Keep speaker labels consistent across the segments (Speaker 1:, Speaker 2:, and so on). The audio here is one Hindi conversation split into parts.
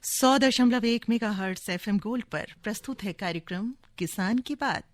Speaker 1: 100.1 मेगाहर्ट्ज FM गोल्ड पर प्रस्तुत है कार्यक्रम किसान की बात।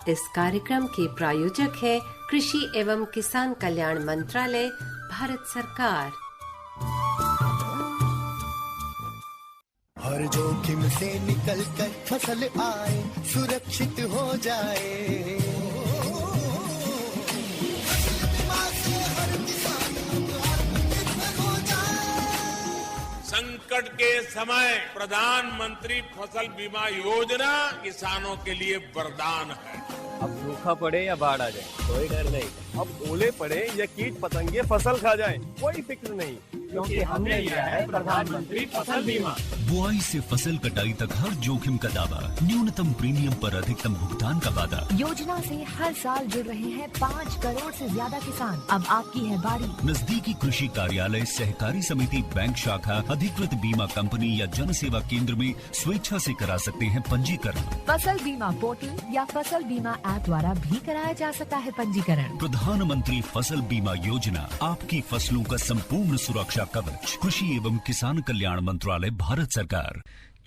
Speaker 2: इस कार्यक्रम के प्रायोजक है कृषि एवं किसान कल्याण मंत्रालय, भारत सरकार।
Speaker 3: हर जोखिम से निकल कर फसल आए, सुरक्षित हो जाए। फसल बीमा से हर किसान आत्मनिर्भर हो जाए।
Speaker 4: संकट के समय प्रधानमंत्री फसल बीमा योजना किसानों के लिए वरदान है।
Speaker 5: अब सूखा पड़े या बाढ़ आ जाए कोई डर नहीं, अब ओले पड़े या कीट पतंगे फसल खा जाए कोई फिक्र नहीं, क्योंकि हमने लिया है प्रधानमंत्री फसल बीमा।
Speaker 6: बुआई से फसल कटाई तक हर जोखिम का दावा, न्यूनतम प्रीमियम पर अधिकतम भुगतान का वादा।
Speaker 7: योजना से हर साल जुड़ रहे हैं 5 करोड़ से ज्यादा किसान। अब आपकी है बारी।
Speaker 6: नजदीकी कृषि कार्यालय, सहकारी समिति, बैंक शाखा, अधिकृत बीमा कंपनी या जन सेवा केंद्र में स्वेच्छा से करा सकते हैं पंजीकरण।
Speaker 7: फसल बीमा पोर्टल या फसल बीमा ऐप द्वारा भी कराया जा सकता है पंजीकरण।
Speaker 6: प्रधानमंत्री फसल बीमा योजना, आपकी फसलों का संपूर्ण सुरक्षा कवच। कृषि एवं किसान कल्याण मंत्रालय, भारत सरकार।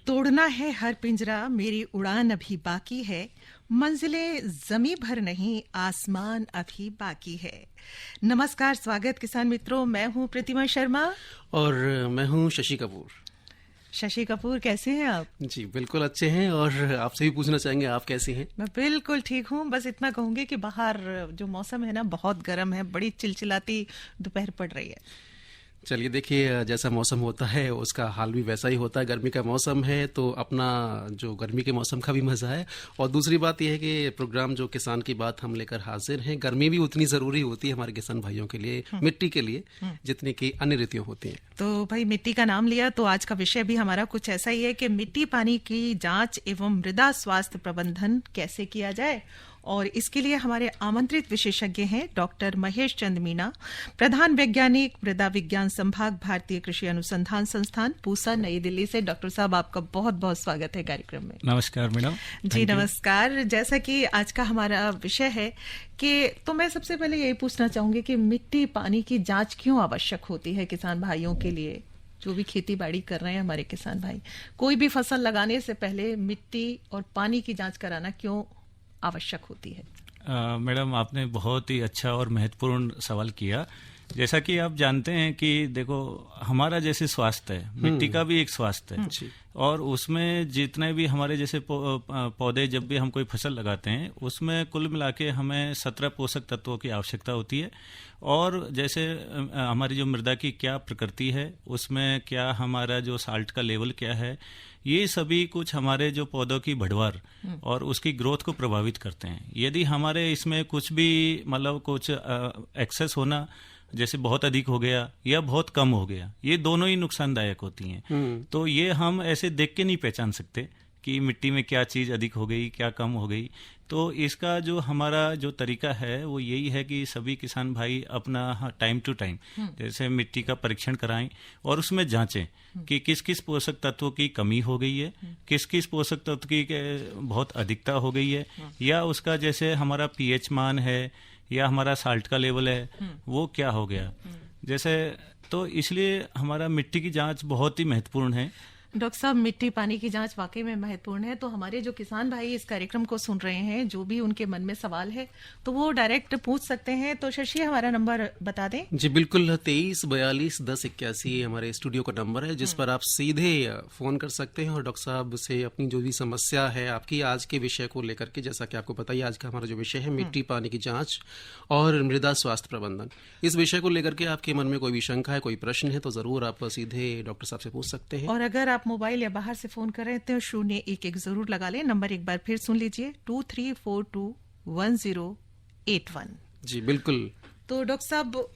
Speaker 1: तोड़ना है हर पिंजरा, मेरी उड़ान अभी बाकी है। मंजिलें जमी भर नहीं, आसमान अभी बाकी है। नमस्कार, स्वागत किसान मित्रों। मैं हूं प्रतिमा शर्मा
Speaker 8: और मैं हूं शशि कपूर।
Speaker 1: शशि कपूर, कैसे हैं आप?
Speaker 8: जी बिल्कुल अच्छे हैं, और आपसे भी पूछना चाहेंगे आप कैसी हैं?
Speaker 1: मैं बिल्कुल ठीक हूँ। बस इतना कहूंगी कि बाहर जो मौसम है ना, बहुत गर्म है, बड़ी चिलचिलाती दोपहर पड़ रही है।
Speaker 8: चलिए देखिए, जैसा मौसम होता है उसका हाल भी वैसा ही होता है। गर्मी का मौसम है तो अपना जो गर्मी के मौसम का भी मज़ा है, और दूसरी बात यह है कि प्रोग्राम जो किसान की बात हम लेकर हाजिर हैं, गर्मी भी उतनी ज़रूरी होती है हमारे किसान भाइयों के लिए, मिट्टी के लिए, जितनी की अन्य ऋतुएं होती हैं।
Speaker 1: तो भाई, मिट्टी का नाम लिया तो आज का विषय भी हमारा कुछ ऐसा ही है कि मिट्टी पानी की जांच एवं मृदा स्वास्थ्य प्रबंधन कैसे किया जाए। और इसके लिए हमारे आमंत्रित विशेषज्ञ हैं डॉक्टर महेश चंद मीना, प्रधान वैज्ञानिक, मृदा विज्ञान संभाग, भारतीय कृषि अनुसंधान संस्थान, पूसा, नई दिल्ली से। डॉक्टर साहब, आपका बहुत बहुत स्वागत है कार्यक्रम में।
Speaker 9: नमस्कार मैडम।
Speaker 1: जी नमस्कार। जैसा कि आज का हमारा विषय है कि तो मैं सबसे पहले यही पूछना चाहूंगी कि मिट्टी पानी की जांच क्यों आवश्यक होती है किसान भाइयों के लिए, जो भी खेती बाड़ी कर रहे हैं हमारे किसान भाई। कोई भी फसल लगाने से पहले मिट्टी और पानी की जांच कराना क्यों आवश्यक होती है?
Speaker 9: मैडम, आपने बहुत ही अच्छा और महत्वपूर्ण सवाल किया। जैसा कि आप जानते हैं कि देखो, हमारा जैसे स्वास्थ्य है, मिट्टी का भी एक स्वास्थ्य है, और उसमें जितने भी हमारे जैसे पौधे, जब भी हम कोई फसल लगाते हैं उसमें कुल मिला के हमें 17 पोषक तत्वों की आवश्यकता होती है। और जैसे हमारी जो मृदा की क्या प्रकृति है, उसमें क्या हमारा जो साल्ट का लेवल क्या है, ये सभी कुछ हमारे जो पौधों की बढ़वार और उसकी ग्रोथ को प्रभावित करते हैं। यदि हमारे इसमें कुछ भी मतलब कुछ एक्सेस होना, जैसे बहुत अधिक हो गया या बहुत कम हो गया, ये दोनों ही नुकसानदायक होती हैं। तो ये हम ऐसे देख के नहीं पहचान सकते कि मिट्टी में क्या चीज़ अधिक हो गई, क्या कम हो गई। तो इसका जो हमारा जो तरीका है वो यही है कि सभी किसान भाई अपना टाइम टू टाइम जैसे मिट्टी का परीक्षण कराएं और उसमें जांचें कि किस किस पोषक तत्वों की कमी हो गई है, किस किस पोषक तत्व की बहुत अधिकता हो गई है, या उसका जैसे हमारा पीएच मान है या हमारा साल्ट का लेवल है वो क्या हो गया जैसे। तो इसलिए हमारा मिट्टी की जांच बहुत ही महत्वपूर्ण है।
Speaker 1: डॉक्टर साहब, मिट्टी पानी की जांच वाकई में महत्वपूर्ण है। तो हमारे जो किसान भाई इस कार्यक्रम को सुन रहे हैं, जो भी उनके मन में सवाल है तो वो डायरेक्ट पूछ सकते हैं। तो शशि, हमारा नंबर बता दें।
Speaker 8: जी बिल्कुल, 23421081 हमारे स्टूडियो का नंबर है, जिस पर आप सीधे फोन कर सकते हैं और डॉक्टर साहब से अपनी जो भी समस्या है आपकी आज के विषय को लेकर के, जैसा कि आपको पता ही आज का हमारा जो विषय है मिट्टी पानी की जांच और मृदा स्वास्थ्य प्रबंधन, इस विषय को लेकर के आपके मन में कोई भी शंका है, कोई प्रश्न है, तो जरूर आप सीधे डॉक्टर साहब से पूछ सकते हैं।
Speaker 1: और अगर आप मोबाइल या बाहर से फोन कर रहे हैं तो 011 जरूर लगा लें। नंबर एक बार फिर सुन लीजिए, 23421081।
Speaker 8: जी बिल्कुल।
Speaker 1: तो डॉक्टर साहब,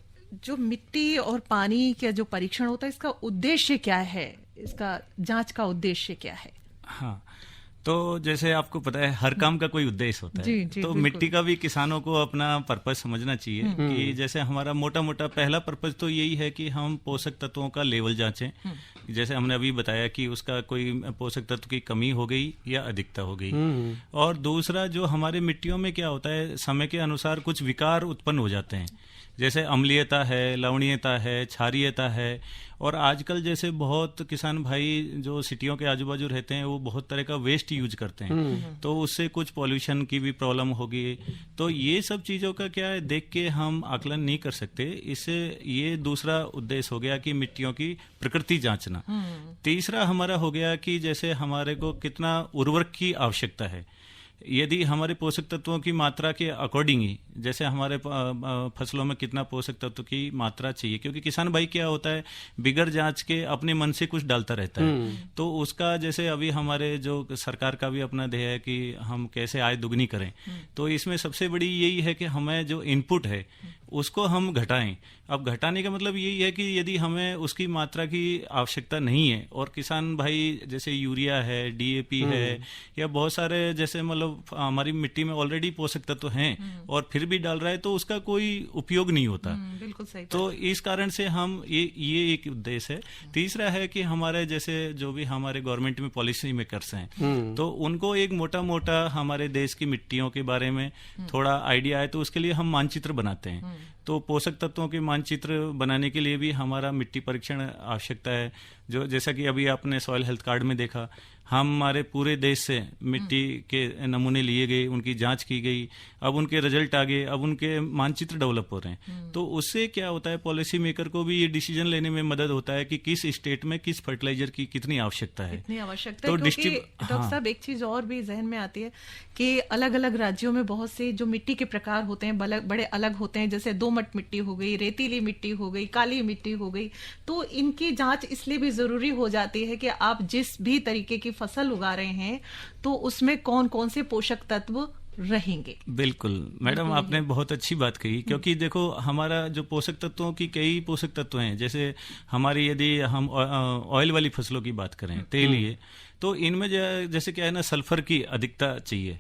Speaker 1: जो मिट्टी और पानी का जो परीक्षण होता है, इसका उद्देश्य क्या है? इसका जांच का उद्देश्य क्या है?
Speaker 9: हाँ, तो जैसे आपको पता है हर काम का कोई उद्देश्य होता है।
Speaker 1: जी,
Speaker 9: तो
Speaker 1: बिल्कुल।
Speaker 9: मिट्टी का भी किसानों को अपना पर्पस समझना चाहिए कि जैसे हमारा मोटा मोटा पहला पर्पस तो यही है कि हम पोषक तत्वों का लेवल जांचें। जैसे हमने अभी बताया कि उसका कोई पोषक तत्व की कमी हो गई या अधिकता हो गई। और दूसरा, जो हमारे मिट्टियों में क्या होता है, समय के अनुसार कुछ विकार उत्पन्न हो जाते हैं, जैसे अम्लीयता है, लवणीयता है, क्षारीयता है। और आजकल जैसे बहुत किसान भाई जो सिटियों के आजू बाजू रहते हैं वो बहुत तरह का वेस्ट यूज करते हैं, तो उससे कुछ पॉल्यूशन की भी प्रॉब्लम होगी। तो ये सब चीज़ों का क्या है, देख के हम आकलन नहीं कर सकते। इससे ये दूसरा उद्देश्य हो गया कि मिट्टियों की प्रकृति जांचना। तीसरा हमारा हो गया कि जैसे हमारे को कितना उर्वरक की आवश्यकता है। यदि हमारे पोषक तत्वों की मात्रा के अकॉर्डिंग ही, जैसे हमारे फसलों में कितना पोषक तत्व की मात्रा चाहिए, क्योंकि किसान भाई क्या होता है, बिगर जांच के अपने मन से कुछ डालता रहता है। तो उसका जैसे अभी हमारे जो सरकार का भी अपना ध्येय है कि हम कैसे आय दुगनी करें, तो इसमें सबसे बड़ी यही है कि हमें जो इनपुट है उसको हम घटाएं। अब घटाने का मतलब यही है कि यदि हमें उसकी मात्रा की आवश्यकता नहीं है और किसान भाई जैसे यूरिया है, डीएपी है, या बहुत सारे जैसे मतलब हमारी मिट्टी में ऑलरेडी पोषक तत्व हैं और फिर भी डाल रहा है, तो उसका कोई उपयोग नहीं होता।
Speaker 1: बिल्कुल सही।
Speaker 9: तो इस कारण से हम ये एक उद्देश्य है। तीसरा है कि हमारे जैसे जो भी हमारे गवर्नमेंट में पॉलिसी मेकर्स हैं, तो उनको एक मोटा मोटा हमारे देश की मिट्टियों के बारे में थोड़ा आइडिया है, तो उसके लिए हम मानचित्र बनाते हैं। तो पोषक तत्वों के मानचित्र बनाने के लिए भी हमारा मिट्टी परीक्षण आवश्यकता है। जो जैसा कि अभी आपने सॉइल हेल्थ कार्ड में देखा, हमारे पूरे देश से मिट्टी के नमूने लिए गए, उनकी जांच की गई, अब उनके रिजल्ट आ गए, अब उनके मानचित्र डेवलप हो रहे हैं। तो उससे क्या होता है, पॉलिसी मेकर को भी ये डिसीजन लेने में मदद होता है कि किस स्टेट में किस फर्टिलाइजर की कितनी आवश्यकता है।
Speaker 1: तो डॉक्टर साहब, एक चीज और भी जहन में आती है कि अलग अलग राज्यों में बहुत से जो मिट्टी के प्रकार होते हैं बड़े अलग होते हैं, जैसे दोमट मिट्टी हो गई, रेतीली मिट्टी हो गई, काली मिट्टी हो गई। तो इनकी जांच इसलिए भी जरूरी हो जाती है कि आप जिस भी तरीके की फसल उगा रहे हैं तो उसमें कौन कौन से पोषक तत्व रहेंगे।
Speaker 9: बिल्कुल मैडम, आपने बहुत अच्छी बात कही, क्योंकि देखो हमारा जो पोषक तत्वों की कई पोषक तत्व हैं, जैसे हमारी यदि हम ऑयल वाली फसलों की बात करें, तेलीय, तो इनमें जैसे क्या है ना, सल्फर की अधिकता चाहिए।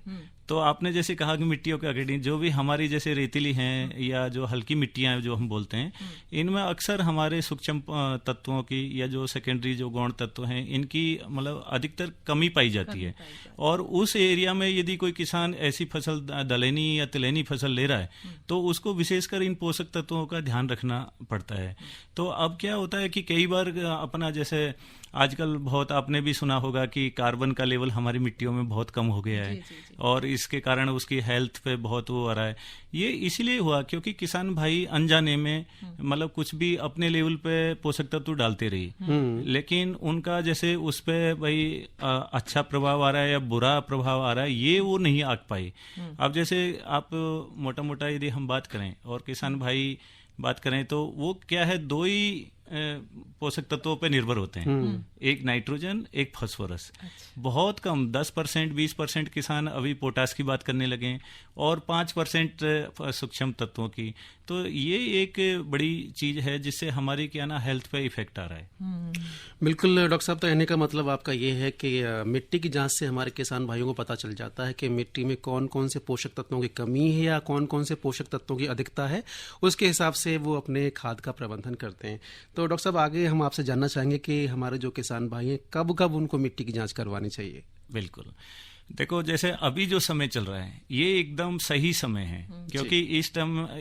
Speaker 9: तो आपने जैसे कहा कि मिट्टियों के अकॉर्डिंग जो भी हमारी जैसे रेतीली हैं या जो हल्की मिट्टियां हैं जो हम बोलते हैं, इनमें अक्सर हमारे सूक्ष्म तत्वों की या जो सेकेंडरी जो गौण तत्व हैं, इनकी मतलब अधिकतर कमी पाई जाती है। और उस एरिया में यदि कोई किसान ऐसी फसल दलहनी या तिलहनी फसल ले रहा है, तो उसको विशेषकर इन पोषक तत्वों का ध्यान रखना पड़ता है। तो अब क्या होता है कि कई बार अपना जैसे आजकल बहुत आपने भी सुना होगा कि कार्बन का लेवल हमारी मिट्टियों में बहुत कम हो गया है, और इसके कारण उसकी हेल्थ पे बहुत वो आ रहा है। ये इसलिए हुआ क्योंकि किसान भाई अनजाने में मतलब कुछ भी अपने लेवल पे पोषक तत्व डालते रही, लेकिन उनका जैसे उस पे भाई अच्छा प्रभाव आ रहा है या बुरा प्रभाव आ रहा है, ये वो नहीं आंक पाए। अब जैसे आप मोटा मोटा यदि हम बात करें और किसान भाई बात करें, तो वो क्या है, दो ही पोषक तत्वों पे निर्भर होते हैं, एक नाइट्रोजन, एक फास्फोरस। बहुत कम 10%, 20% किसान अभी पोटास की बात करने लगे और 5% सूक्ष्म तत्वों की। तो ये एक बड़ी चीज है जिससे हमारी क्या ना हेल्थ पे इफेक्ट आ रहा है।
Speaker 8: बिल्कुल डॉक्टर साहब, तो कहने का मतलब आपका ये है कि मिट्टी की जांच से हमारे किसान भाइयों को पता चल जाता है कि मिट्टी में कौन कौन से पोषक तत्वों की कमी है या कौन कौन से पोषक तत्वों की अधिकता है, उसके हिसाब से वो अपने खाद का प्रबंधन करते हैं। तो डॉक्टर साहब, आगे हम आपसे जानना चाहेंगे कि हमारे जो किसान भाई हैं, कब कब उनको मिट्टी की जांच करवानी चाहिए?
Speaker 9: बिल्कुल, देखो जैसे अभी जो समय चल रहा है ये एकदम सही समय है, क्योंकि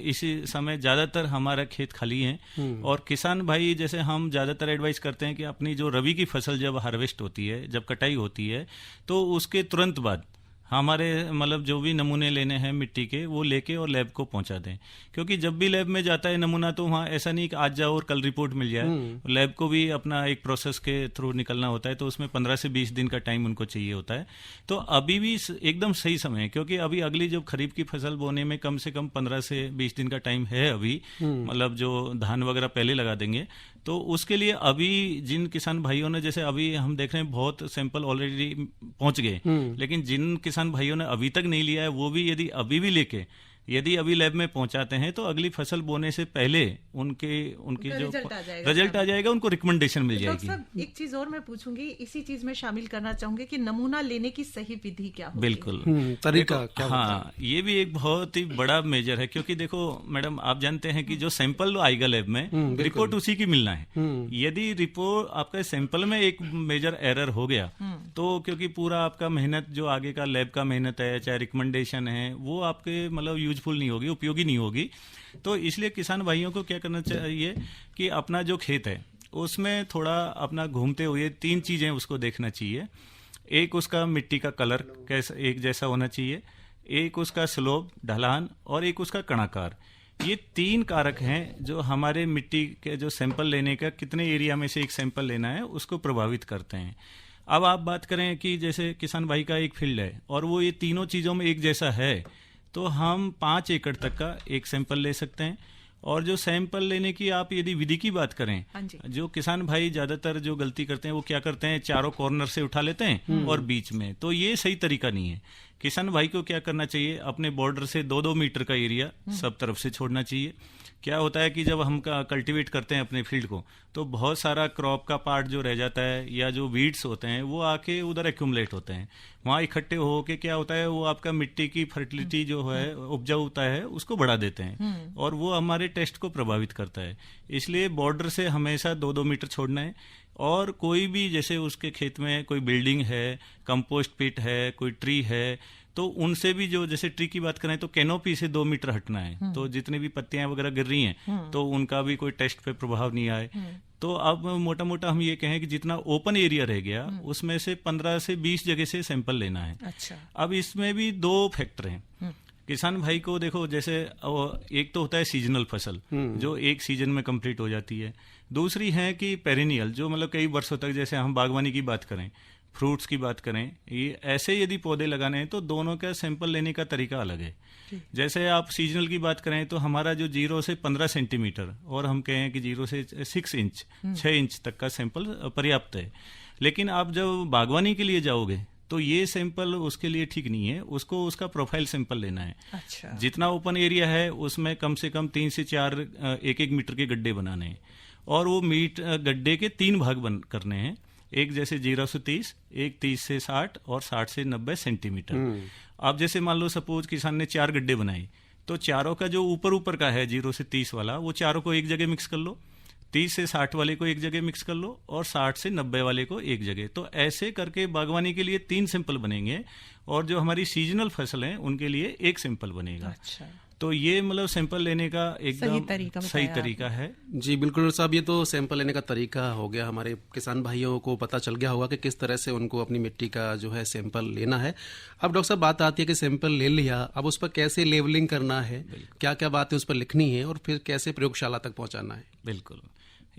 Speaker 9: इसी समय ज्यादातर हमारा खेत खाली है और किसान भाई जैसे हम ज्यादातर एडवाइस करते हैं कि अपनी जो रबी की फसल जब हार्वेस्ट होती है, जब कटाई होती है, तो उसके तुरंत बाद हमारे मतलब जो भी नमूने लेने हैं मिट्टी के, वो लेके और लैब को पहुंचा दें। क्योंकि जब भी लैब में जाता है नमूना, तो वहाँ ऐसा नहीं कि आज जाओ और कल रिपोर्ट मिल जाए। लैब को भी अपना एक प्रोसेस के थ्रू निकलना होता है, तो उसमें 15 से 20 दिन का टाइम उनको चाहिए होता है। तो अभी भी एकदम सही समय है, क्योंकि अभी अगली जब खरीफ की फसल बोने में कम से कम 15 से 20 दिन का टाइम है अभी, मतलब जो धान वगैरह पहले लगा देंगे। तो उसके लिए अभी जिन किसान भाइयों ने, जैसे अभी हम देख रहे हैं बहुत सैंपल ऑलरेडी पहुंच गए, लेकिन जिन किसान भाइयों ने अभी तक नहीं लिया है, वो भी यदि अभी भी लेके यदि अभी लैब में पहुंचाते हैं तो अगली फसल बोने से पहले उनके जो रिजल्ट आ जाएगा, उनको रिकमेंडेशन मिल जाएगी।
Speaker 1: डॉक्टर साहब, एक चीज और मैं पूछूंगी, इसी चीज में शामिल करना चाहूंगी कि नमूना लेने की सही विधि क्या होती है?
Speaker 9: बिल्कुल,
Speaker 8: तरीका क्या होता है?
Speaker 9: हाँ, ये भी एक बहुत ही बड़ा मेजर है, क्योंकि देखो मैडम, आप जानते हैं कि जो सैंपल आएगा लैब में, रिपोर्ट उसी की मिलना है। यदि रिपोर्ट आपका सैंपल में एक मेजर एरर हो गया तो क्योंकि पूरा आपका मेहनत जो आगे का लैब का मेहनत है, चाहे रिकमेंडेशन है, वो आपके मतलब यूजफुल नहीं होगी, उपयोगी नहीं होगी। तो इसलिए किसान भाइयों को क्या करना चाहिए कि अपना जो खेत है उसमें थोड़ा अपना घूमते हुए 3 चीजें उसको देखना चाहिए। एक उसका मिट्टी का कलर कैसा एक जैसा होना चाहिए, एक उसका स्लोप ढलान, और एक उसका कणाकार। ये 3 कारक हैं जो हमारे मिट्टी के जो सैंपल लेने का, कितने एरिया में से एक सैंपल लेना है, उसको प्रभावित करते हैं। अब आप बात करें कि जैसे किसान भाई का एक फील्ड है और वो ये तीनों चीज़ों में एक जैसा है, तो हम 5 एकड़ तक का एक सैंपल ले सकते हैं। और जो सैंपल लेने की आप यदि विधि की बात करें, जो किसान भाई ज्यादातर जो गलती करते हैं वो क्या करते हैं, चारों कॉर्नर से उठा लेते हैं और बीच में, तो ये सही तरीका नहीं है। किसान भाई को क्या करना चाहिए, अपने बॉर्डर से 2-2 मीटर का एरिया सब तरफ से छोड़ना चाहिए। क्या होता है कि जब हम कल्टीवेट करते हैं अपने फील्ड को, तो बहुत सारा क्रॉप का पार्ट जो रह जाता है या जो वीड्स होते हैं वो आके उधर एक्यूमुलेट होते हैं, वहाँ इकट्ठे हो के क्या होता है, वो आपका मिट्टी की फर्टिलिटी जो है, उपजाऊता है, उसको बढ़ा देते हैं और वो हमारे टेस्ट को प्रभावित करता है। इसलिए बॉर्डर से हमेशा 2-2 मीटर छोड़ना है। और कोई भी जैसे उसके खेत में कोई बिल्डिंग है, कंपोस्ट पिट है, कोई ट्री है, तो उनसे भी जो जैसे ट्री की बात करें तो कैनोपी से 2 मीटर हटना है, तो जितनी भी पत्तियां वगैरह गिर रही हैं तो उनका भी कोई टेस्ट पे प्रभाव नहीं आए। तो अब मोटा मोटा हम ये कहें कि जितना ओपन एरिया रह गया उसमें से 15 से 20 जगह से सैंपल लेना है।
Speaker 1: अच्छा।
Speaker 9: अब इसमें भी 2 फैक्टर हैं। किसान भाई को देखो, जैसे एक तो होता है सीजनल फसल जो एक सीजन में कंप्लीट हो जाती है, दूसरी है कि पेरिनियल जो मतलब कई वर्षों तक, जैसे हम बागवानी की बात करें, फ्रूट्स की बात करें, ये ऐसे यदि पौधे लगाने हैं तो दोनों का सैंपल लेने का तरीका अलग है। जैसे आप सीजनल की बात करें तो हमारा जो 0 से 15 सेंटीमीटर और हम कहें कि 0 से 6 इंच 6 इंच तक का सैंपल पर्याप्त है। लेकिन आप जब बागवानी के लिए जाओगे तो ये सैंपल उसके लिए ठीक नहीं है, उसको उसका प्रोफाइल सैंपल लेना है।
Speaker 1: अच्छा। जितना
Speaker 9: जितना ओपन एरिया है उसमें कम से कम 3 से 4 1-1 मीटर के गड्ढे बनाने हैं और वो गड्ढे के 3 भाग करने हैं। एक जैसे 0 से 30, एक 30 से 60 और 60 से 90 सेंटीमीटर। आप जैसे मान लो सपोज किसान ने 4 गड्ढे बनाए, तो चारों का जो ऊपर का है 0 से 30 वाला, वो चारों को एक जगह मिक्स कर लो, 30 से 60 वाले को एक जगह मिक्स कर लो और 60 से 90 वाले को एक जगह। तो ऐसे करके बागवानी के लिए 3 सैंपल बनेंगे और जो हमारी सीजनल फसल है उनके लिए 1 सैंपल बनेगा।
Speaker 1: अच्छा।
Speaker 9: तो ये मतलब सैंपल लेने का एकदम सही तरीका है।
Speaker 8: जी बिल्कुल साहब, ये तो सैंपल लेने का तरीका हो गया। हमारे किसान भाइयों को पता चल गया होगा कि किस तरह से उनको अपनी मिट्टी का जो है सैंपल लेना है। अब डॉक्टर साहब बात आती है कि सैंपल ले लिया, अब उस पर कैसे लेबलिंग करना है, क्या क्या बातें उस पर लिखनी है और फिर कैसे प्रयोगशाला तक पहुंचाना है।
Speaker 9: बिल्कुल,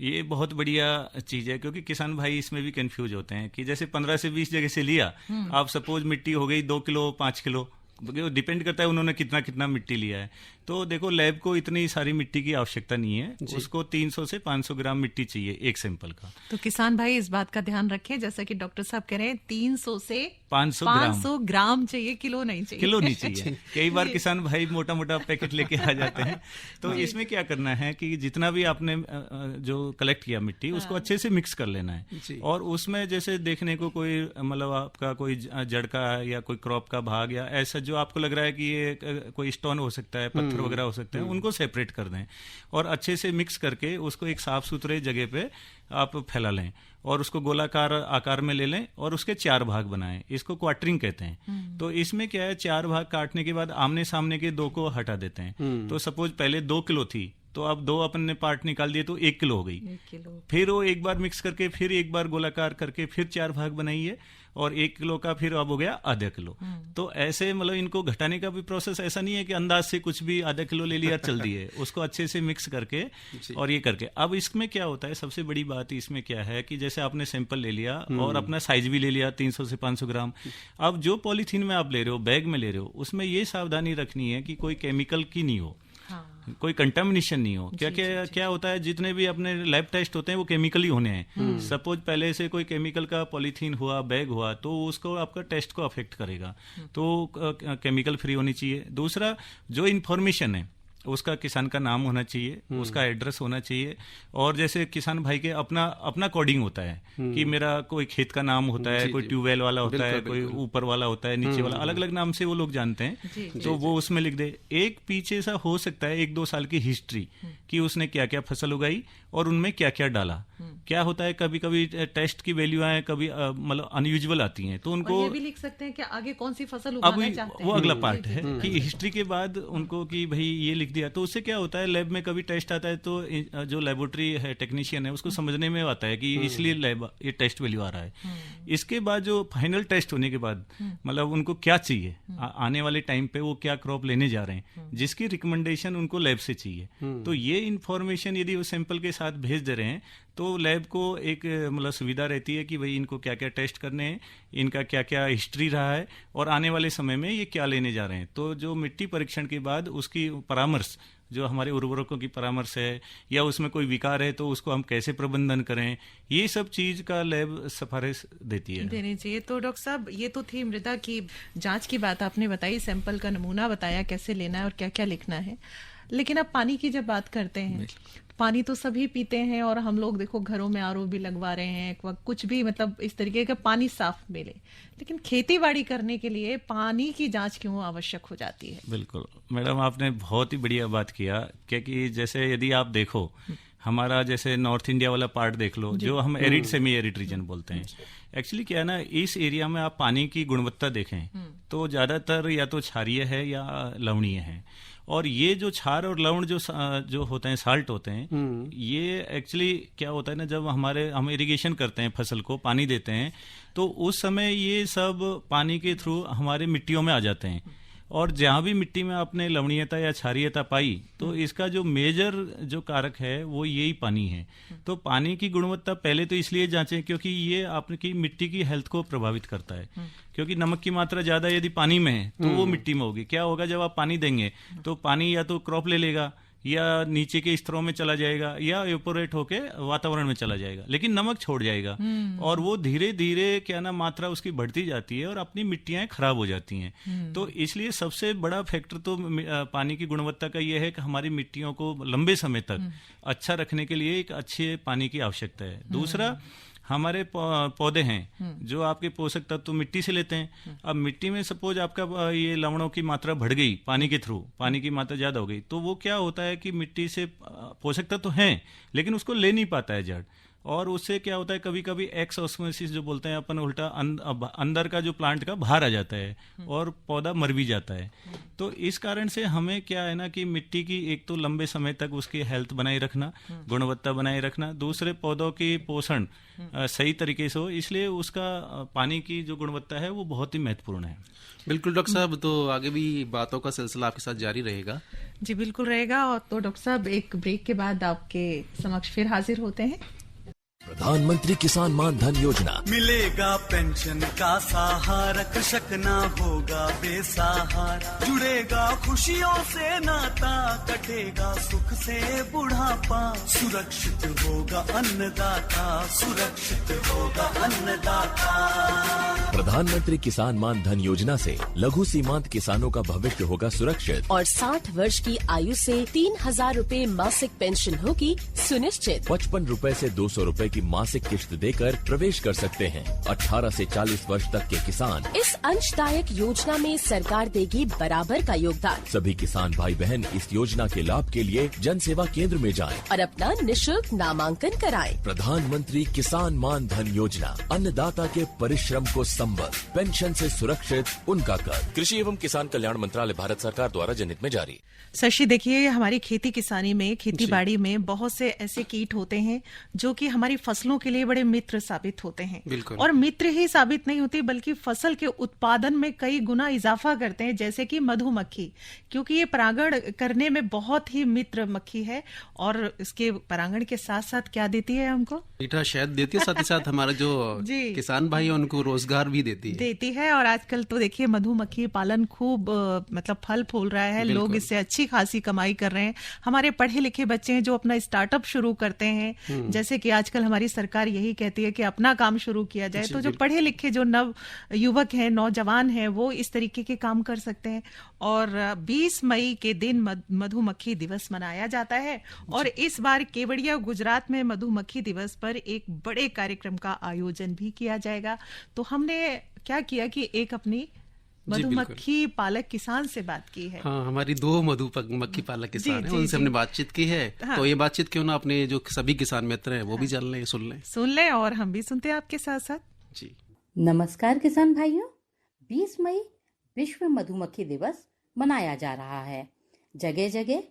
Speaker 9: ये बहुत बढ़िया चीज है, क्योंकि किसान भाई इसमें भी कंफ्यूज होते हैं कि जैसे 15 से 20 जगह से लिया, आप सपोज मिट्टी हो गई 2 किलो 5 किलो, डिपेंड करता है उन्होंने कितना कितना मिट्टी लिया है। तो देखो लैब को इतनी सारी मिट्टी की आवश्यकता नहीं है, उसको 300 से 500 ग्राम मिट्टी चाहिए एक सैंपल का।
Speaker 1: तो किसान भाई इस बात का ध्यान रखें, जैसा कि डॉक्टर साहब कह रहे हैं 300 से
Speaker 9: 500
Speaker 1: ग्राम चाहिए, किलो नहीं चाहिए।
Speaker 9: किलो नहीं चाहिए। कई बार किसान भाई मोटा मोटा पैकेट लेके आ जाते हैं। तो इसमें क्या करना है कि जितना भी आपने जो कलेक्ट किया मिट्टी, उसको अच्छे से मिक्स कर लेना है और उसमें जैसे देखने को कोई मतलब आपका कोई जड़ का या कोई क्रॉप का भाग या ऐसा जो आपको लग रहा है कि ये कोई स्टोन हो सकता है, पत्थर वगैरह हो सकते हैं, उनको सेपरेट कर दें और अच्छे से मिक्स करके उसको एक साफ सुथरे जगह पे आप फैला लें और उसको गोलाकार आकार में ले लें और उसके 4 भाग बनाएं। इसको क्वार्टरिंग कहते हैं। तो इसमें क्या है, 4 भाग काटने के बाद आमने सामने के 2 को हटा देते हैं। तो सपोज पहले 2 किलो थी, तो अब 2 अपन ने पार्ट निकाल दिए तो 1 किलो हो गई। फिर वो एक बार मिक्स करके फिर एक बार गोलाकार करके फिर 4 भाग बनाइए और 1 किलो का फिर अब हो गया आधा किलो। तो ऐसे मतलब इनको घटाने का भी प्रोसेस ऐसा नहीं है कि अंदाज से कुछ भी आधा किलो ले लिया चल दिए, उसको अच्छे से मिक्स करके और ये करके। अब इसमें क्या होता है, सबसे बड़ी बात इसमें क्या है कि जैसे आपने सैंपल ले लिया और अपना साइज भी ले लिया 300 से 500 ग्राम। अब जो पॉलीथीन में आप ले रहे हो, बैग में ले रहे हो, उसमें ये सावधानी रखनी है कि कोई केमिकल की नहीं हो। कोई कंटामिनेशन नहीं हो। क्या होता है, जितने भी अपने लैब टेस्ट होते हैं वो केमिकली होने हैं। सपोज पहले से कोई केमिकल का पॉलीथीन हुआ, बैग हुआ, तो उसको आपका टेस्ट को अफेक्ट करेगा, तो केमिकल फ्री होनी चाहिए। दूसरा, जो इन्फॉर्मेशन है उसका किसान का नाम होना चाहिए, उसका एड्रेस होना चाहिए, और जैसे किसान भाई के अपना कोडिंग होता है कि मेरा कोई खेत का नाम होता है, कोई ट्यूबवेल वाला होता है, कोई ऊपर वाला होता है, नीचे वाला, अलग अलग नाम से वो लोग जानते हैं, तो वो उसमें लिख दे। एक पीछे सा हो सकता है 1-2 साल की हिस्ट्री कि उसने क्या क्या फसल उगाई और उनमें क्या क्या डाला। क्या होता है, कभी कभी टेस्ट की वैल्यू आए, कभी मतलब अनयूजुअल आती हैं, तो उनको
Speaker 1: ये भी लिख सकते हैं कि आगे कौन सी फसल उगाना चाहते हैं।
Speaker 9: वो अगला पार्ट है कि हिस्ट्री के बाद उनको कि भाई ये लिख दिया, तो उससे क्या होता है, लैब में कभी टेस्ट आता है तो जो लेबोरेटरी है, टेक्नीशियन है, उसको समझने में आता है कि इसलिए लैब ये टेस्ट वैल्यू आ रहा है। इसके बाद जो फाइनल टेस्ट होने के बाद मतलब उनको क्या चाहिए, आने वाले टाइम पे वो क्या क्रॉप लेने जा रहे हैं, जिसकी रिकमेंडेशन उनको लैब से चाहिए, तो ये इन्फॉर्मेशन यदि वो सैंपल के साथ भेज दे रहे हैं तो लैब को एक मतलब सुविधा रहती है कि भाई इनको क्या क्या टेस्ट करने हैं, इनका क्या क्या हिस्ट्री रहा है और आने वाले समय में ये क्या लेने जा रहे हैं। तो जो मिट्टी परीक्षण के बाद उसकी परामर्श, जो हमारे उर्वरकों की परामर्श है या उसमें कोई विकार है तो उसको हम कैसे प्रबंधन करें, ये सब चीज का लैब सिफारिश देती है,
Speaker 1: देनी चाहिए। तो डॉक्टर साहब, ये तो थी मृदा की जांच की बात आपने बताई, सैंपल का नमूना बताया कैसे लेना है और क्या क्या लिखना है, लेकिन अब पानी की जब बात करते हैं, पानी तो सभी पीते हैं और हम लोग देखो घरों में आरओ भी लगवा रहे हैं, कुछ भी मतलब इस तरीके का पानी साफ मिले, लेकिन खेती बाड़ी करने के लिए पानी की जांच क्यों आवश्यक हो जाती है?
Speaker 9: बिल्कुल मैडम, आपने बहुत ही बढ़िया बात किया, क्योंकि जैसे यदि आप देखो हमारा जैसे नॉर्थ इंडिया वाला पार्ट देख लो, जो हम एरिड सेमी एरिड रीजन बोलते हैं, एक्चुअली क्या है ना, इस एरिया में आप पानी की गुणवत्ता देखें तो ज्यादातर या तो क्षारीय है या लवणीय है, और ये जो क्षार और लवण जो होते हैं, साल्ट होते हैं, ये एक्चुअली क्या होता है ना, जब हम इरिगेशन करते हैं, फसल को पानी देते हैं, तो उस समय ये सब पानी के थ्रू हमारे मिट्टियों में आ जाते हैं, और जहाँ भी मिट्टी में आपने लवणीयता या क्षारीयता पाई तो इसका जो मेजर जो कारक है वो यही पानी है। तो पानी की गुणवत्ता पहले तो इसलिए जांचें क्योंकि ये आपकी मिट्टी की हेल्थ को प्रभावित करता है, क्योंकि नमक की मात्रा ज्यादा यदि पानी में है तो वो मिट्टी में होगी। क्या होगा, जब आप पानी देंगे तो पानी या तो क्रॉप ले लेगा या नीचे के स्तरों में चला जाएगा या इवेपोरेट होके वातावरण में चला जाएगा, लेकिन नमक छोड़ जाएगा और वो धीरे धीरे क्या ना मात्रा उसकी बढ़ती जाती है और अपनी मिट्टियां खराब हो जाती हैं। तो इसलिए सबसे बड़ा फैक्टर तो पानी की गुणवत्ता का ये है कि हमारी मिट्टियों को लंबे समय तक अच्छा रखने के लिए एक अच्छे पानी की आवश्यकता है। दूसरा, हमारे पौधे हैं जो आपके पोषक तत्व तो मिट्टी से लेते हैं। अब मिट्टी में सपोज आपका ये लवणों की मात्रा बढ़ गई, पानी के थ्रू पानी की मात्रा ज्यादा हो गई, तो वो क्या होता है कि मिट्टी से पोषक तत्व तो हैं लेकिन उसको ले नहीं पाता है जड़, और उससे क्या होता है कभी कभी एक्स ऑस्मोसिस जो बोलते हैं अपन, उल्टा अंदर का जो प्लांट का बाहर आ जाता है और पौधा मर भी जाता है। तो इस कारण से हमें क्या है ना कि मिट्टी की एक तो लंबे समय तक उसकी हेल्थ बनाए रखना, गुणवत्ता बनाए रखना, दूसरे पौधों की पोषण सही तरीके से हो, इसलिए उसका पानी की जो गुणवत्ता है वो बहुत ही महत्वपूर्ण है।
Speaker 8: बिल्कुल डॉक्टर साहब, तो आगे भी बातों का सिलसिला आपके साथ जारी रहेगा।
Speaker 1: जी बिल्कुल रहेगा। और तो डॉक्टर साहब, एक ब्रेक के बाद आपके समक्ष फिर हाजिर होते हैं।
Speaker 10: प्रधानमंत्री किसान मान धन योजना,
Speaker 11: मिलेगा पेंशन का सहारा, कृषक ना होगा बेसहारा, जुड़ेगा खुशियों से नाता, कटेगा सुख से बुढ़ापा, सुरक्षित होगा अन्नदाता, सुरक्षित होगा अन्नदाता।
Speaker 10: प्रधानमंत्री किसान मान धन योजना से लघु सीमांत किसानों का भविष्य होगा सुरक्षित
Speaker 12: और 60 वर्ष की आयु से 3,000 रूपए मासिक पेंशन होगी सुनिश्चित।
Speaker 10: 55 रूपए से 200 रूपए की मासिक किश्त देकर प्रवेश कर सकते हैं। 18 से 40 वर्ष तक के किसान
Speaker 12: इस अंशदायक योजना में सरकार देगी बराबर का योगदान।
Speaker 10: सभी किसान भाई बहन इस योजना के लाभ के लिए जन सेवा केंद्र में जाएं
Speaker 12: और अपना निःशुल्क नामांकन कराएं।
Speaker 10: प्रधानमंत्री किसान मान धन योजना, अन्नदाता के परिश्रम को संबल, पेंशन से सुरक्षित उनका कर। कृषि एवं किसान कल्याण मंत्रालय, भारत सरकार द्वारा जनहित में जारी।
Speaker 1: शशि, देखिए हमारी खेती किसानी में, खेती बाड़ी में बहुत से ऐसे कीट होते हैं जो कि हमारी फसलों के लिए बड़े मित्र साबित होते हैं।
Speaker 8: बिल्कुल।
Speaker 1: और मित्र ही साबित नहीं होती बल्कि फसल के उत्पादन में कई गुना इजाफा करते हैं, जैसे कि मधुमक्खी, क्योंकि ये परागण करने में बहुत ही मित्र मक्खी है। और इसके परागण के साथ साथ क्या देती है हमको?
Speaker 8: मीठा शहद देती है, साथ ही साथ हमारा जो किसान भाई है उनको रोजगार भी देती है।
Speaker 1: और आजकल तो देखिए मधुमक्खी पालन खूब मतलब फल फूल रहा है, लोग इससे अच्छी खासी कमाई कर रहे हैं। हमारे पढ़े लिखे बच्चे हैं जो अपना स्टार्टअप शुरू करते हैं, जैसे कि आजकल हमारी सरकार यही कहती है कि अपना काम शुरू किया जाए, तो जो पढ़े लिखे जो नव युवक हैं, नौजवान हैं, वो इस तरीके के काम कर सकते हैं। और 20 मई के दिन मधुमक्खी दिवस मनाया जाता है और इस बार केवड़िया गुजरात में मधुमक्खी दिवस पर एक बड़े कार्यक्रम का आयोजन भी किया जाएगा। तो हमने क्या किया कि एक अपनी मधुमक्खी पालक किसान से बात की है।
Speaker 8: हाँ, हमारी 2 मधुमक्खी पालक किसान हैं, उनसे हमने बातचीत की है। हाँ। तो ये बातचीत क्यों ना अपने जो सभी किसान मित्र हैं वो भी जान लें, सुन लें
Speaker 1: और हम भी सुनते हैं आपके साथ साथ।
Speaker 8: जी
Speaker 13: नमस्कार किसान भाइयों, 20 मई विश्व मधुमक्खी दिवस मनाया जा रहा है। जगह जगह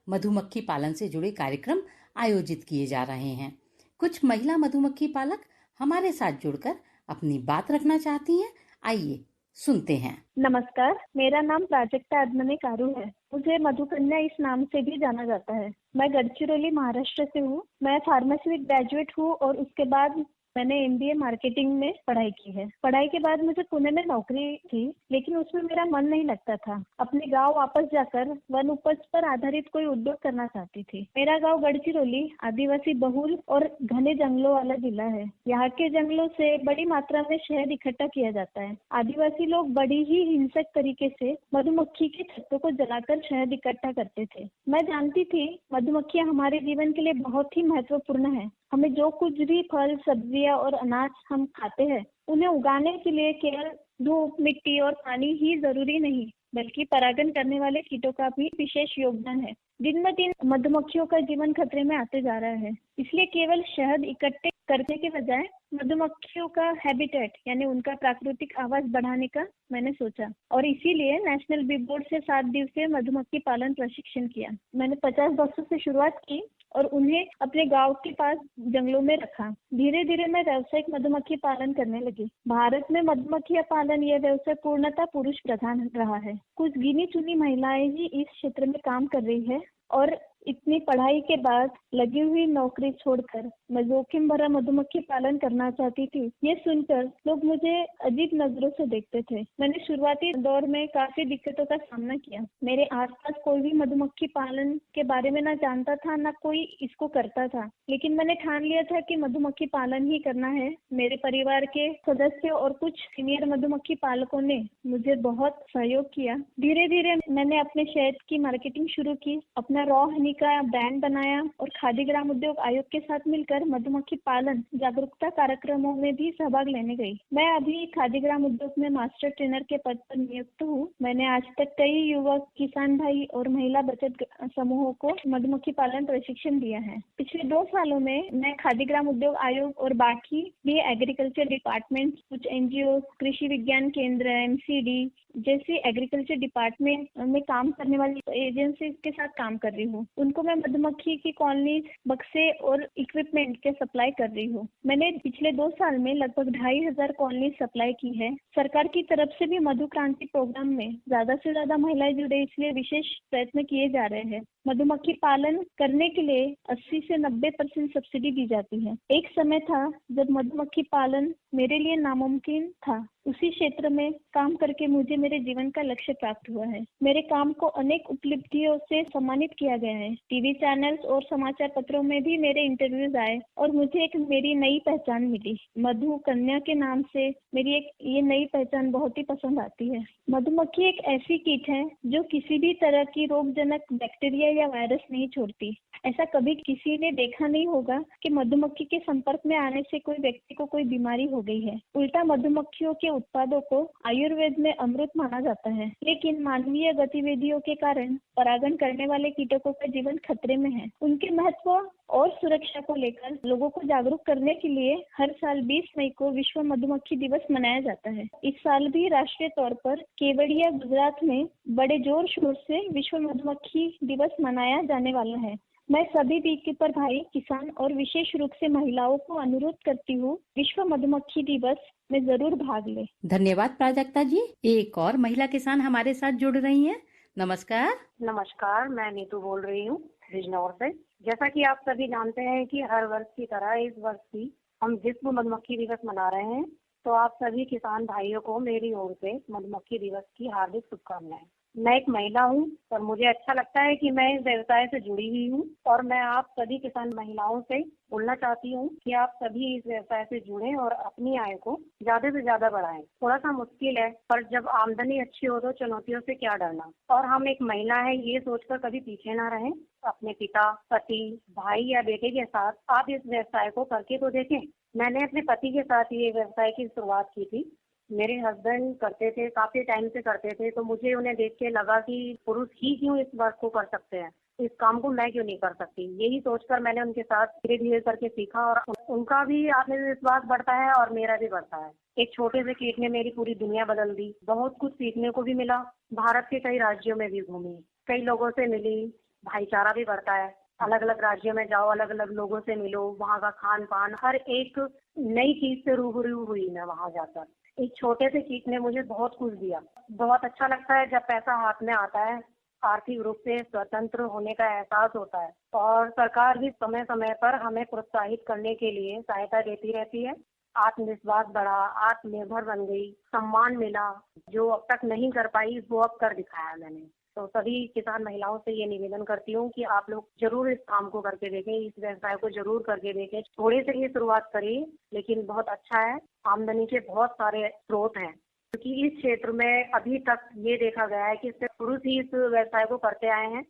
Speaker 13: मधुमक्खी पालन से जुड़े कार्यक्रम आयोजित किए जा रहे हैं। कुछ महिला मधुमक्खी पालक हमारे साथ जुड़कर अपनी बात रखना चाहती हैं। आइए सुनते हैं।
Speaker 14: नमस्कार, मेरा नाम प्राजक्ता अदमने कारू है। मुझे मधुकन्या इस नाम से भी जाना जाता है। मैं गढ़चिरौली महाराष्ट्र से हूँ। मैं फार्मेसी में ग्रेजुएट हूँ और उसके बाद मैंने MBA मार्केटिंग में पढ़ाई की है। पढ़ाई के बाद मुझे पुणे में नौकरी थी, लेकिन उसमें मेरा मन नहीं लगता था। अपने गांव वापस जाकर वन उपज पर आधारित कोई उद्योग करना चाहती थी। मेरा गांव गढ़चिरौली आदिवासी बहुल और घने जंगलों वाला जिला है। यहाँ के जंगलों से बड़ी मात्रा में शहद इकट्ठा किया जाता है। आदिवासी लोग बड़ी ही हिंसक तरीके से मधुमक्खी के छत्तों को जलाकर शहद इकट्ठा करते थे। मैं जानती थी मधुमक्खियाँ हमारे जीवन के लिए बहुत ही महत्वपूर्ण है। हमें जो कुछ भी फल, सब्जियां और अनाज हम खाते हैं, उन्हें उगाने के लिए केवल धूप, मिट्टी और पानी ही जरूरी नहीं, बल्कि परागण करने वाले कीटों का भी विशेष योगदान है। दिन ब दिन मधुमक्खियों का जीवन खतरे में आते जा रहा है। इसलिए केवल शहद इकट्ठे करने के बजाय मधुमक्खियों का हैबिटेट यानी उनका प्राकृतिक आवास बढ़ाने का मैंने सोचा और इसीलिए नेशनल बी बोर्ड से 7 दिवसीय मधुमक्खी पालन प्रशिक्षण किया। मैंने 50 बक्सों से शुरुआत की और उन्हें अपने गांव के पास जंगलों में रखा। धीरे धीरे मैं व्यावसायिक मधुमक्खी पालन करने लगी। भारत में मधुमक्खी पालन यह व्यवसाय पूर्णतः पुरुष प्रधान रहा है। कुछ गिनी चुनी महिलाएं ही इस क्षेत्र में काम कर रही है और इतनी पढ़ाई के बाद लगी हुई नौकरी छोड़कर मैं जोखिम भरा मधुमक्खी पालन करना चाहती थी। ये सुनकर लोग मुझे अजीब नजरों से देखते थे। मैंने शुरुआती दौर में काफी दिक्कतों का सामना किया। मेरे आसपास कोई भी मधुमक्खी पालन के बारे में ना जानता था, ना कोई इसको करता था। लेकिन मैंने ठान लिया था कि मधुमक्खी पालन ही करना है। मेरे परिवार के सदस्यों और कुछ सीनियर मधुमक्खी पालकों ने मुझे बहुत सहयोग किया। धीरे धीरे मैंने अपने शहद की मार्केटिंग शुरू की, अपना रॉ हनी का ब्रांड बनाया और खादी ग्राम उद्योग आयोग के साथ मिलकर मधुमक्खी पालन जागरूकता कार्यक्रमों में भी सहभाग लेने गई। मैं अभी खादी ग्राम उद्योग में मास्टर ट्रेनर के पद पर नियुक्त हूँ। मैंने आज तक कई युवक, किसान भाई और महिला बचत समूहों को मधुमक्खी पालन प्रशिक्षण दिया है। पिछले 2 सालों में मैं खादी ग्राम उद्योग आयोग और बाकी भी एग्रीकल्चर डिपार्टमेंट, कुछ NGO, कृषि विज्ञान केंद्र, MCD जैसी एग्रीकल्चर डिपार्टमेंट में काम करने वाली एजेंसी के साथ काम कर रही हूँ। उनको मैं मधुमक्खी की कॉलोनी, बक्से और इक्विपमेंट के सप्लाई कर रही हूँ। मैंने पिछले 2 साल में लगभग 2500 कॉलोनी सप्लाई की है। सरकार की तरफ से भी मधु क्रांति प्रोग्राम में ज्यादा से ज्यादा महिलाएं जुड़े, इसलिए विशेष प्रयत्न किए जा रहे हैं। मधुमक्खी पालन करने के लिए 80 से 90% सब्सिडी दी जाती है। एक समय था जब मधुमक्खी पालन मेरे लिए नामुमकिन था। उसी क्षेत्र में काम करके मुझे मेरे जीवन का लक्ष्य प्राप्त हुआ है। मेरे काम को अनेक उपलब्धियों से सम्मानित किया गया है। टीवी चैनल्स और समाचार पत्रों में भी मेरे इंटरव्यूज आए और मुझे एक मेरी नई पहचान मिली। मधु कन्या के नाम से मेरी एक ये नई पहचान बहुत ही पसंद आती है। मधुमक्खी एक ऐसी कीट है जो किसी भी तरह की रोगजनक बैक्टीरिया या वायरस नहीं छोड़ती। ऐसा कभी किसी ने देखा नहीं होगा कि मधुमक्खी के संपर्क में आने से कोई व्यक्ति को कोई बीमारी हो गई है। उल्टा मधुमक्खियों के उत्पादों को आयुर्वेद में अमृत माना जाता है। लेकिन मानवीय गतिविधियों के कारण परागण करने वाले कीटकों का जीवन खतरे में है। उनके महत्व और सुरक्षा को लेकर लोगों को जागरूक करने के लिए हर साल 20 मई को विश्व मधुमक्खी दिवस मनाया जाता है। इस साल भी राष्ट्रीय तौर पर केवड़िया गुजरात में बड़े जोर शोर से विश्व मधुमक्खी दिवस मनाया जाने वाला है। मैं सभी बी कीपर भाई, किसान और विशेष रूप से महिलाओं को अनुरोध करती हूँ, विश्व मधुमक्खी दिवस में जरूर भाग ले।
Speaker 13: धन्यवाद प्राजक्ता जी। एक और महिला किसान हमारे साथ जुड़ रही हैं। नमस्कार।
Speaker 15: नमस्कार, मैं नीतू बोल रही हूँ बिजनौर से। जैसा कि आप सभी जानते हैं कि हर वर्ष की तरह इस वर्ष भी हम विश्व मधुमक्खी दिवस मना रहे हैं, तो आप सभी किसान भाइयों को मेरी ओर से मधुमक्खी दिवस की हार्दिक शुभकामनाएं। मैं एक महिला हूँ और मुझे अच्छा लगता है कि मैं इस व्यवसाय से जुड़ी हुई हूँ और मैं आप सभी किसान महिलाओं से बोलना चाहती हूँ कि आप सभी इस व्यवसाय से जुड़ें और अपनी आय को ज्यादा से ज्यादा बढ़ाएं। थोड़ा सा मुश्किल है, पर जब आमदनी अच्छी हो तो चुनौतियों से क्या डरना। और हम एक महिला है ये सोचकर कभी पीछे ना रहें। अपने पिता, पति, भाई या बेटे के साथ आप इस व्यवसाय को करके तो देखें। मैंने अपने पति के साथ ये व्यवसाय की शुरुआत की थी। मेरे हस्बैंड करते थे, काफी टाइम से करते थे, तो मुझे उन्हें देख के लगा कि पुरुष ही क्यों इस वर्क को कर सकते हैं, इस काम को मैं क्यों नहीं कर सकती। यही सोचकर मैंने उनके साथ धीरे धीरे करके सीखा और उनका भी आत्मविश्वास बढ़ता है और मेरा भी बढ़ता है। एक छोटे से कीट ने मेरी पूरी दुनिया बदल दी। बहुत कुछ सीखने को भी मिला। भारत के कई राज्यों में भी घूमी, कई लोगों से मिली, भाईचारा भी बढ़ता है। अलग अलग राज्यों में जाओ, अलग अलग लोगों से मिलो, वहाँ का खान पान, हर एक नई चीज से रूबरू हुई मैं वहाँ जाकर। एक छोटे से कीट ने मुझे बहुत कुछ दिया। बहुत अच्छा लगता है जब पैसा हाथ में आता है, आर्थिक रूप से स्वतंत्र होने का एहसास होता है। और सरकार भी समय समय पर हमें प्रोत्साहित करने के लिए सहायता देती रहती है। आत्मविश्वास बढ़ा, आत्मनिर्भर बन गई, सम्मान मिला। जो अब तक नहीं कर पाई वो अब कर दिखाया मैंने। तो सभी किसान महिलाओं से ये निवेदन करती हूँ कि आप लोग जरूर इस काम को करके देखें, इस व्यवसाय को जरूर करके देखें। थोड़े से ही शुरुआत करिए, लेकिन बहुत अच्छा है। आमदनी के बहुत सारे स्रोत हैं, क्योंकि इस क्षेत्र में अभी तक ये देखा गया है कि सिर्फ पुरुष ही इस व्यवसाय को करते आए हैं।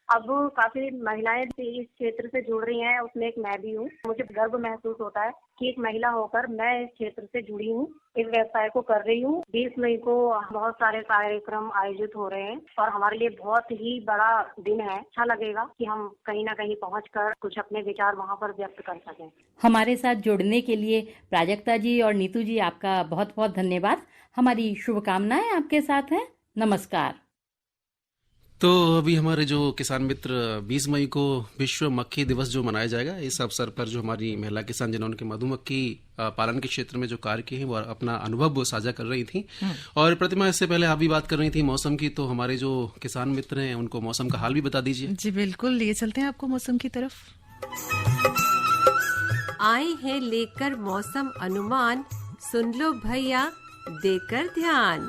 Speaker 15: अब काफी महिलाएं इस क्षेत्र से जुड़ रही हैं, उसमें एक मैं भी हूँ। मुझे गर्व महसूस होता है कि एक महिला होकर मैं इस क्षेत्र से जुड़ी हूँ, इस व्यवसाय को कर रही हूँ। 20 मई को बहुत सारे कार्यक्रम आयोजित हो रहे हैं और हमारे लिए बहुत ही बड़ा दिन है। अच्छा लगेगा कि हम कहीं ना कहीं पहुंचकर कुछ अपने विचार वहाँ पर व्यक्त कर सकें।
Speaker 13: हमारे साथ जुड़ने के लिए प्राजक्ता जी और नीतू जी आपका बहुत बहुत धन्यवाद। हमारी शुभकामनाएं आपके साथ हैं। नमस्कार।
Speaker 8: तो अभी हमारे जो किसान मित्र 20 मई को विश्व मक्खी दिवस जो मनाया जाएगा, इस अवसर पर जो हमारी महिला किसान जिन्होंने के मधुमक्खी पालन के क्षेत्र में जो कार्य किए हैं वो अपना अनुभव साझा कर रही थी। और प्रतिमा, इससे पहले आप भी बात कर रही थी मौसम की, तो हमारे जो किसान मित्र हैं उनको मौसम का हाल भी बता दीजिए।
Speaker 1: जी बिल्कुल, लिए चलते हैं आपको मौसम की तरफ।
Speaker 2: आए हैं लेकर मौसम अनुमान, सुन लो भैया देकर ध्यान।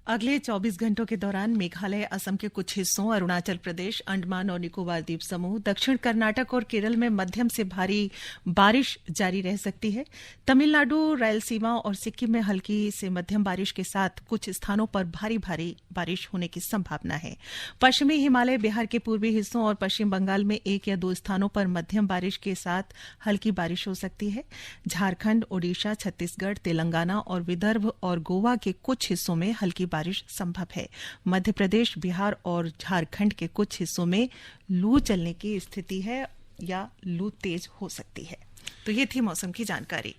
Speaker 1: अगले 24 घंटों के दौरान मेघालय, असम के कुछ हिस्सों, अरुणाचल प्रदेश, अंडमान और निकोबार द्वीप समूह, दक्षिण कर्नाटक और केरल में मध्यम से भारी बारिश जारी रह सकती है। तमिलनाडु, रायलसीमा और सिक्किम में हल्की से मध्यम बारिश के साथ कुछ स्थानों पर भारी बारिश होने की संभावना है। पश्चिमी हिमालय, बिहार के पूर्वी हिस्सों और पश्चिम बंगाल में 1 या 2 स्थानों पर मध्यम बारिश के साथ हल्की बारिश हो सकती है। झारखंड, ओडिशा, छत्तीसगढ़, तेलंगाना और विदर्भ और गोवा के कुछ हिस्सों में हल्की बारिश संभव है। मध्य प्रदेश, बिहार और झारखंड के कुछ हिस्सों में लू चलने की स्थिति है या लू तेज हो सकती है। तो ये थी मौसम की जानकारी।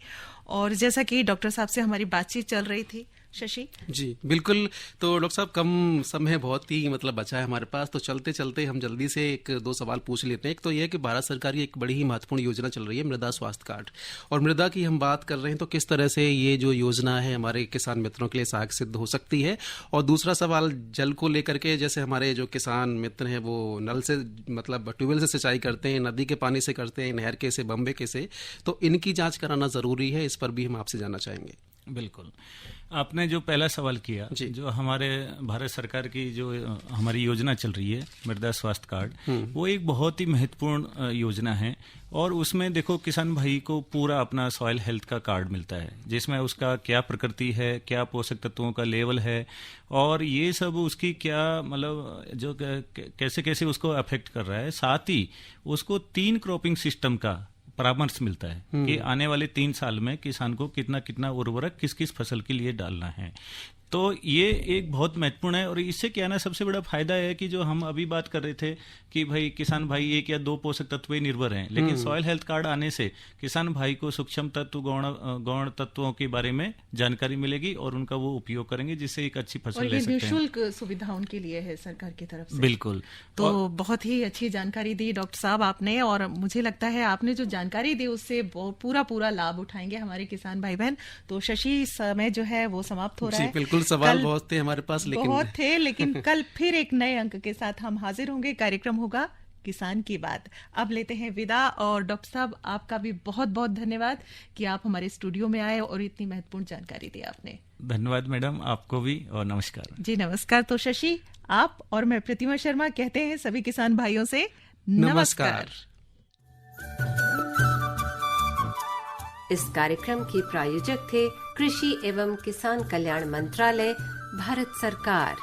Speaker 1: और जैसा कि डॉक्टर साहब से हमारी बातचीत चल रही थी, शशि
Speaker 8: जी बिल्कुल। तो डॉक्टर साहब, कम समय बहुत ही बचा है हमारे पास, तो चलते चलते हम जल्दी से 1-2 सवाल पूछ लेते हैं। एक तो यह है कि भारत सरकार की एक बड़ी ही महत्वपूर्ण योजना चल रही है, मृदा स्वास्थ्य कार्ड। और मृदा की हम बात कर रहे हैं, तो किस तरह से ये जो योजना है हमारे किसान मित्रों के लिए सहायक सिद्ध हो सकती है। और दूसरा सवाल जल को लेकर के, जैसे हमारे जो किसान मित्र हैं वो नल से ट्यूबवेल से सिंचाई करते हैं, नदी के पानी से करते हैं, नहर के से, बम्बे के से, तो इनकी जाँच कराना जरूरी है। इस पर भी हम आपसे जानना चाहेंगे।
Speaker 9: बिल्कुल, आपने जो पहला सवाल किया, जो हमारे भारत सरकार की जो हमारी योजना चल रही है मृदा स्वास्थ्य कार्ड, वो एक बहुत ही महत्वपूर्ण योजना है। और उसमें देखो, किसान भाई को पूरा अपना सॉइल हेल्थ का कार्ड मिलता है, जिसमें उसका क्या प्रकृति है, क्या पोषक तत्वों का लेवल है, और ये सब उसकी क्या जो कैसे कैसे उसको अफेक्ट कर रहा है। साथ ही उसको 3 क्रॉपिंग सिस्टम का परामर्श मिलता है कि आने वाले 3 साल में किसान को कितना कितना उर्वरक किस किस फसल के लिए डालना है। तो ये एक बहुत महत्वपूर्ण है। और इससे क्या है ना, सबसे बड़ा फायदा है कि जो हम अभी बात कर रहे थे कि भाई किसान भाई 1 या 2 पोषक तत्व ही निर्भर हैं, लेकिन सॉइल हेल्थ कार्ड आने से किसान भाई को सूक्ष्म तत्व गौण तत्वों के बारे में जानकारी मिलेगी और उनका वो उपयोग करेंगे, जिससे एक अच्छी फसल ले सकते हैं।
Speaker 1: निःशुल्क सुविधा उनके लिए है सरकार की तरफ से।
Speaker 9: बिल्कुल।
Speaker 1: तो बहुत ही अच्छी जानकारी दी डॉक्टर साहब आपने, और मुझे लगता है आपने जो जानकारी दी उससे पूरा लाभ उठाएंगे हमारे किसान भाई बहन। तो शशि, समय जो है वो समाप्त हो रहा है।
Speaker 8: बिल्कुल, सवाल बहुत थे हमारे पास,
Speaker 1: लेकिन कल फिर एक नए अंक के साथ हम हाजिर होंगे। कार्यक्रम होगा किसान की बात। अब लेते हैं विदा, और डॉक्टर साहब आपका भी बहुत बहुत धन्यवाद कि आप हमारे स्टूडियो में आए और इतनी महत्वपूर्ण जानकारी दी आपने।
Speaker 9: धन्यवाद मैडम, आपको भी, और नमस्कार
Speaker 1: जी। नमस्कार। तो शशि, आप और मैं प्रतिमा शर्मा कहते हैं सभी किसान भाइयों से नमस्कार।
Speaker 2: इस कार्यक्रम के प्रायोजक थे कृषि एवं किसान कल्याण मंत्रालय, भारत सरकार।